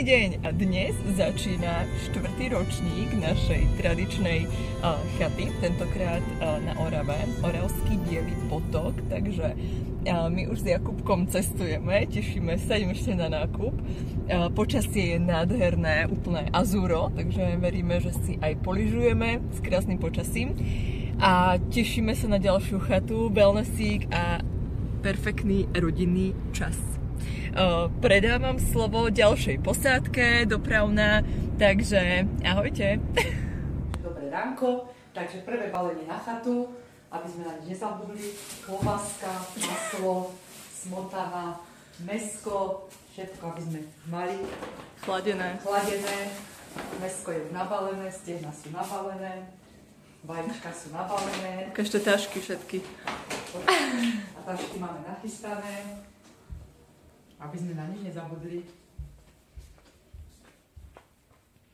deň a dnes začína 4. ročník našej tradičnej chaty, tentokrát na Orave, Oravský Bielý potok, takže my už s Jakubkom cestujeme, tešíme sa, ideme ešte na nákup. Počasie je nádherné, úplne azúro, takže veríme, že si aj polyžujeme s krásnym počasím a tešíme sa na ďalšiu chatu, wellnessík a perfektný rodinný čas. Predávam slovo ďalšej posádke, dopravná, takže ahojte. Dobré ránko, takže prvé balenie na chatu, aby sme na nič nezabudli. Klobáska, maslo, smotana, mäsko, všetko, aby sme mali. Chladené. Mäsko je nabalené, stehna sú nabalené, vajíčka sú nabalené. Každé tašky všetky. A tašky máme nachystané, aby sme na nič nezabudli.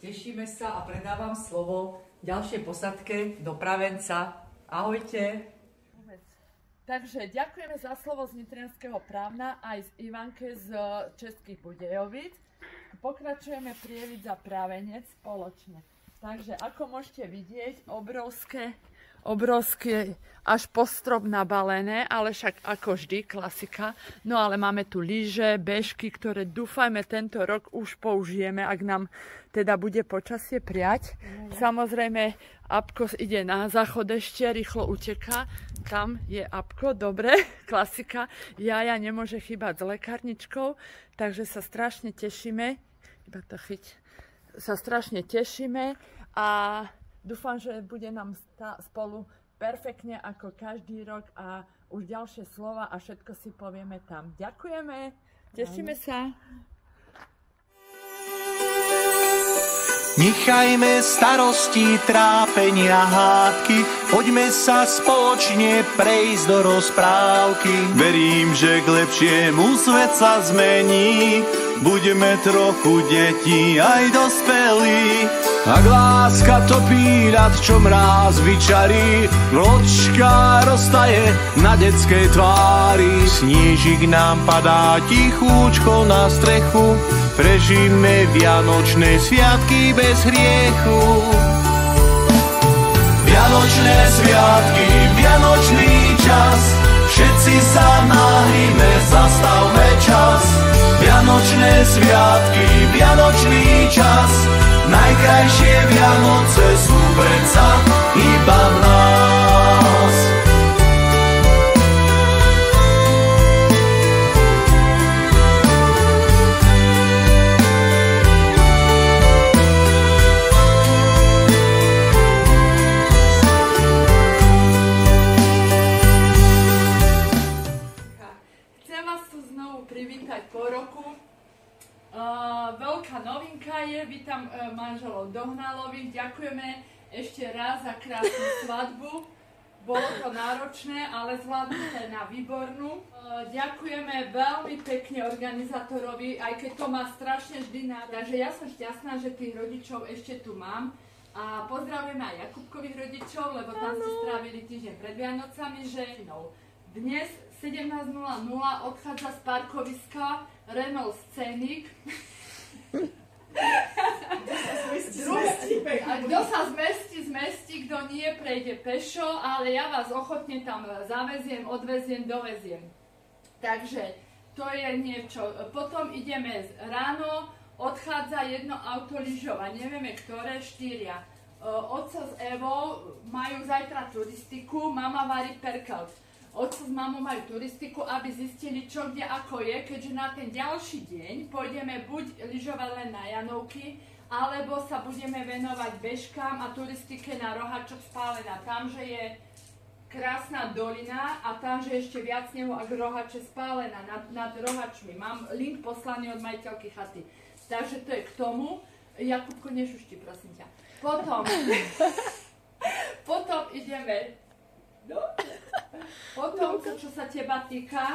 Tešíme sa a predávam slovo ďalšej posadke dopravenca. Ahojte. Takže ďakujeme za slovo z Nitrianskeho Právna aj z Ivanke z Českých Budějovic. Pokračujeme Prievidza Pravenec spoločne. Takže ako môžete vidieť, obrovské až po strop nabalené, ale však ako vždy, klasika. No ale máme tu lyže, bežky, ktoré dúfajme tento rok už použijeme, ak nám teda bude počasie priať. Samozrejme, apko ide na záchod ešte, rýchlo uteká. Tam je apko, dobre, klasika. Jaja nemôže chýbať s lekárničkou, takže sa strašne tešíme. Iba to chyť. Sa strašne tešíme a dúfam, že bude nám spolu perfektne ako každý rok a už ďalšie slova a všetko si povieme tam. Ďakujeme, tešíme sa. Nechajme starosti, trápenia, hádky, poďme sa spoločne prejsť do rozprávky. Verím, že k lepšiemu svet sa zmení, budeme trochu detí aj dospelí. Ak láska topí ľad, čo mráz vyčarí, vločka roztaje na detskej tvári. Snížik nám padá tichúčko na strechu, prežijme vianočné sviatky bez hriechu. Vianočné sviatky, vianočný čas, všetci sa náhryme, zastavme čas. Vianočné sviatky, vianočný čas, najkrajšie Vianoce sú predsa iba v nás. Chcem vás tu znovu privítať po roku. Veľká novinka je, vítam manželov Dohnalových, ďakujeme ešte raz za krásnu svadbu. Bolo to náročné, ale zvládnuté na výbornú. Ďakujeme veľmi pekne organizátorovi, aj keď to má strašne vždy takže ja som šťastná, že tých rodičov ešte tu mám. A pozdravujeme aj Jakubkových rodičov, lebo tam ste strávili týždeň pred Vianocami, že dnes 17:00 odchádza z parkoviska Renault Scenic. Kto sa zmestí, kto nie, prejde pešo, ale ja vás ochotne tam zaveziem, odveziem, doveziem. Takže to je niečo. Potom ideme ráno, odchádza jedno auto lyžov a nevieme ktoré, 4. Otco s Evou majú zajtra turistiku, mama varí perkelt. Otco s mamou majú turistiku, aby zistili čo kde ako je, keďže na ten ďalší deň pôjdeme buď lyžovať len na Janovky, alebo sa budeme venovať bežkám a turistike na Rohačok Spálená. Tam, že je krásna dolina a tam, že ešte viac snehu ako Rohače Spálená nad Rohačmi. Mám link poslaný od majiteľky chaty. Takže to je k tomu. Jakubko, nešušti, prosím ťa. Potom ideme. Potom, čo sa teba týka,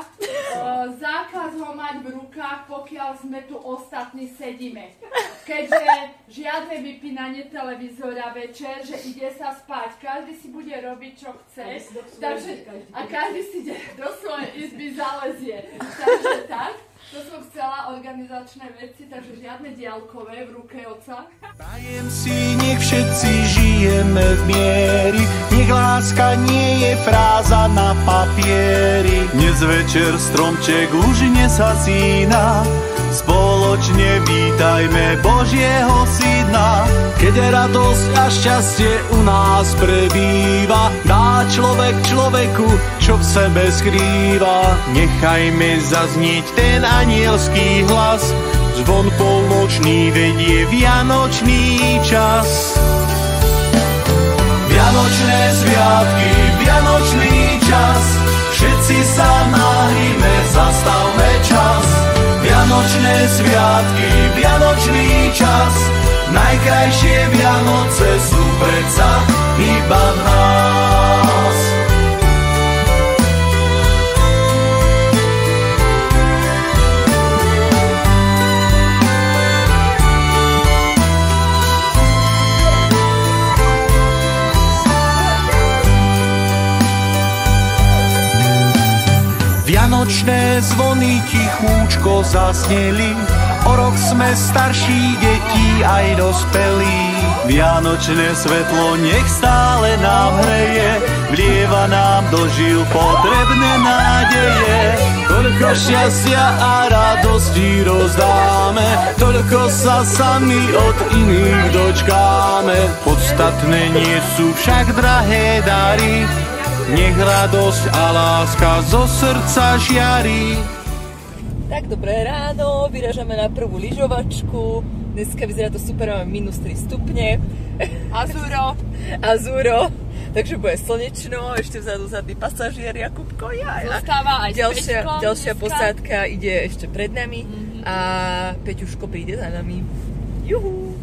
zákaz ho mať v rukách, pokiaľ sme tu ostatní sedíme. Keďže žiadne vypínanie televízora večer, že ide sa spať, každý si bude robiť, čo chce, takže, a každý si ide do svojej izby zalezie. Takže tak. To som chcela, organizačné veci, takže žiadne diaľkové v ruke otca. Prajem si, nech všetci žijeme v miery, nech láska nie je fráza na papieri. Dnes večer stromček už nesasína, spoločne vítajme Božieho syna. Keď radosť a šťastie u nás prebýva, dá človek človeku, čo v sebe skrýva. Nechajme zaznieť ten anielský hlas, zvon polnočný vedie vianočný čas. Vianočné sviatky, vianočný čas, všetci sa nahýme, zastavme čas. Vianočné sviatky, vianočný čas, najkrajšie Vianoce sú predsa iba v nás. Vianočné zvony tichúčko zasneli, o rok sme starší deti aj dospelí. Vianočné svetlo nech stále nám hreje, vlieva nám do žil potrebné nádeje. Toľko šťastia a radosti rozdáme, toľko sa sami od iných dočkáme. Podstatné nie sú však drahé dary, nech radosť a láska zo srdca žiari. Tak dobré ráno, vyražame na prvú lyžovačku. Dneska vyzerá to super, máme -3 stupne. Azúro. Takže bude slnečno, ešte vzadu zadný pasažier Jakubko. Zostáva aj ďalšia posádka ide ešte pred nami a Peťuško príde za nami. Juhu!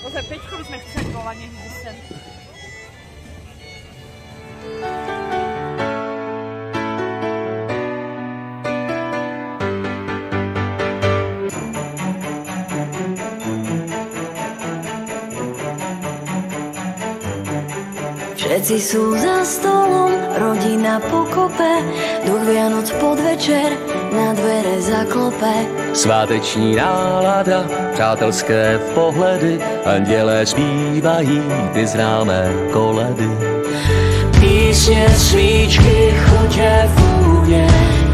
Ozaj, Peťko by sme chceli volať, nech ide sem. Všetci sú za stolom, rodina pokope, duch Vianoc podvečer na dvere zaklope. Sváteční nálada, přátelské pohledy, andělé zpívají ty známé koledy. Písně, svíčky, chutě, vůně.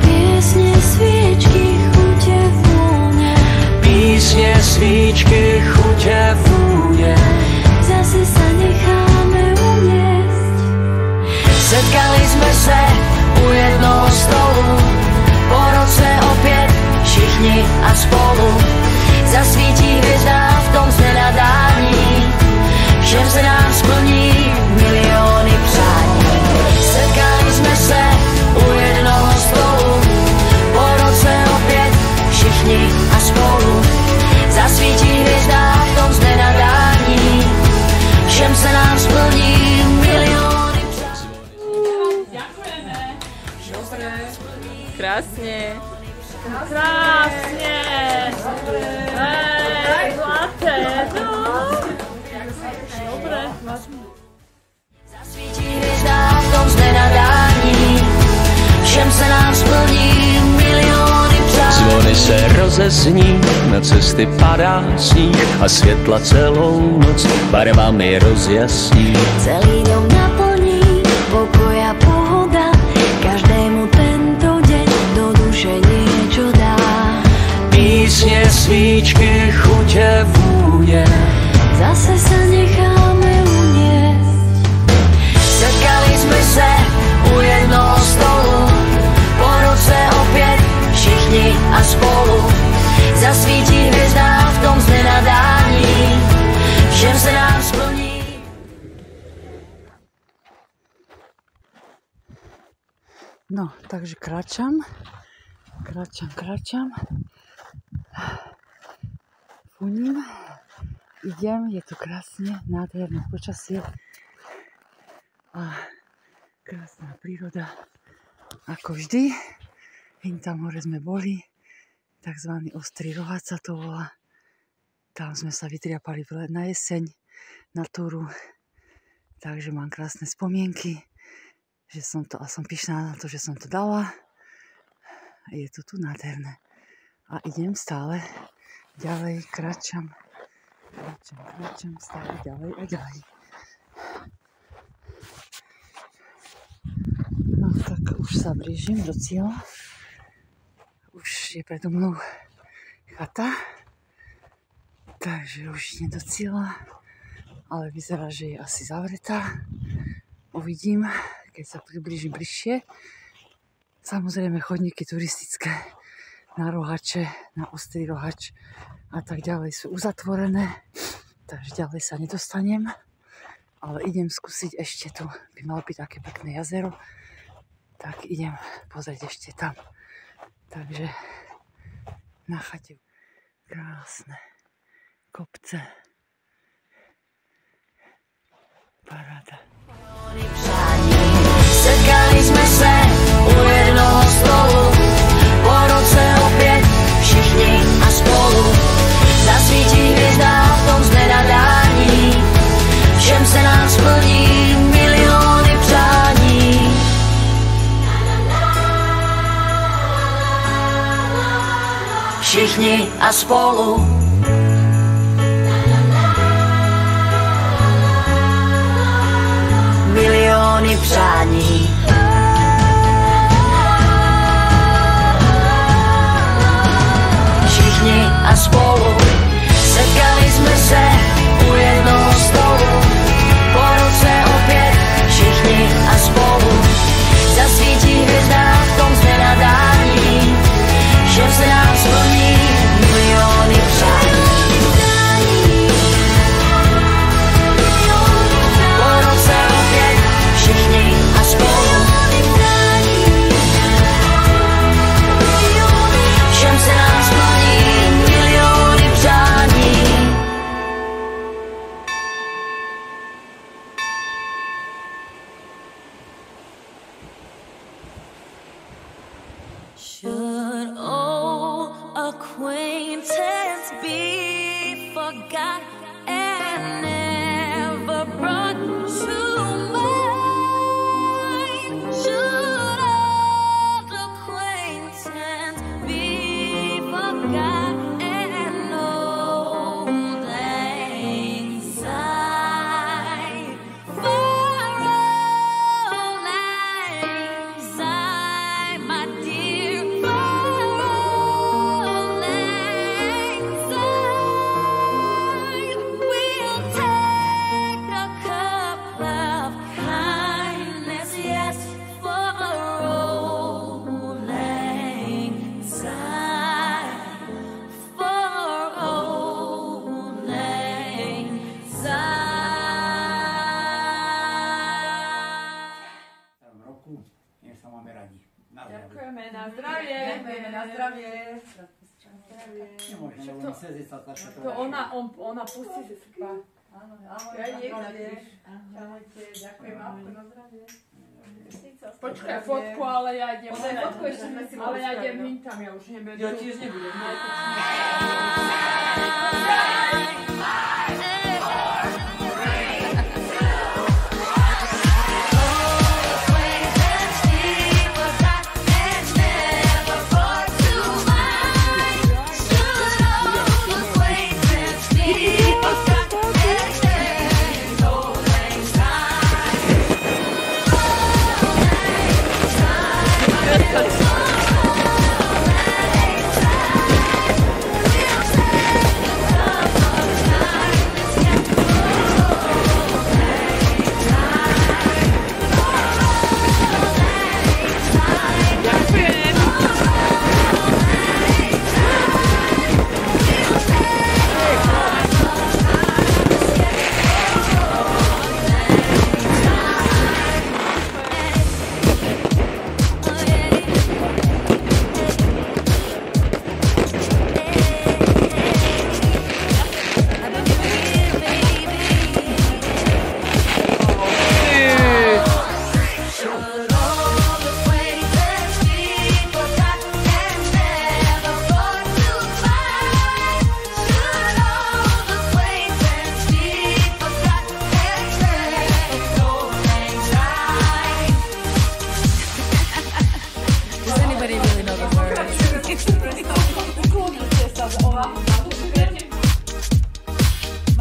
Písně, svíčky, chutě, vůně. Písně, svíčky, chutě, vůně. Zase sa necháme uniesť. Setkali jsme se u jednoho stolu, po roce opět všichni a spolu. Zasvítí hvězda v tom znenadání, všem se nám splní miliony přání. Setkali jsme se u jednoho přes ní, na cesty padá sníh a světla celou noc barvami rozjasní. Celý dom naplní pokoj a pohoda, každému tento deň do duše niečo dá. Písně, svíčky, chutě, vůně, Zase sa necháme uniesť. Setkali sme se u jednoho stolu, po roce opäť všichni a spolu. Zasvítí hvězda v tom z nenadání, všem se nám splní. No, takže kráčam. Funím. Idem, je tu krásne, nádherné počasie a krásna príroda. Ako vždy, tam hore sme boli, takzvaný Ostrý Rohac sa to volá. Tam sme sa vytriapali na jeseň, na túru, takže mám krásne spomienky, že som to, a som pyšná na to, že som to dala. Je to tu nádherné. A idem stále ďalej, kráčam stále ďalej a ďalej. No tak už sa blížim do cieľa. Už je predo mnou chata, takže už idem do cieľa, ale vyzerá, že je asi zavretá. Uvidím, keď sa priblížim bližšie. Samozrejme chodníky turistické na Rohače, na Ostrý Rohač a tak ďalej sú uzatvorené, takže ďalej sa nedostanem, ale idem skúsiť ešte tu, by malo byť také pekné jazero, tak idem pozrieť ešte tam. Takže na chate krásne kopce, paráda. Setkali sme se u jednoho stolu, po roce opäť všichni a spolu. Zasvítí hviezda v tom z nenadání, všem se nám splní milióny přání. Všichni a spolu. Milióny přání. Všichni a spolu. Setkali jsme se u jednoho stolu, po roce opět všichni a spolu. Zasvítí hvězda v tom z nenadání, všem se nám splní milióny přání. Po roce opět všichni a spolu. Všem se nám splní milióny přání. Should old acquaintance be forgot and never brought to mind? Should old acquaintance be forgot and old lang syne? For old lang syne, my dear, for old lang syne, we'll take a cup of kindness, yes, for old lang syne, for old lang syne. Roku, nech sa máme radi. Na zdravie. Ďakujeme, na zdravie. Ďakujeme, na zdravie. Nemôžeme, lebo mi slzy sa staršie To ona pustí si spa. Áno, ahoj, Ja na jej zdravie. zapíš. Ahojte, ďakujem, ahoj, na zdravie. Počkaj fotku, ale ja idem. Ozaj fotku ešte sme si Ale ja mohli idem spraviť, no. hintam, ja už nebudem. Ja tiež nebudem. Should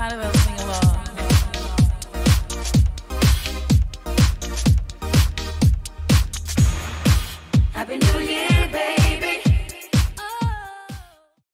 Marvel.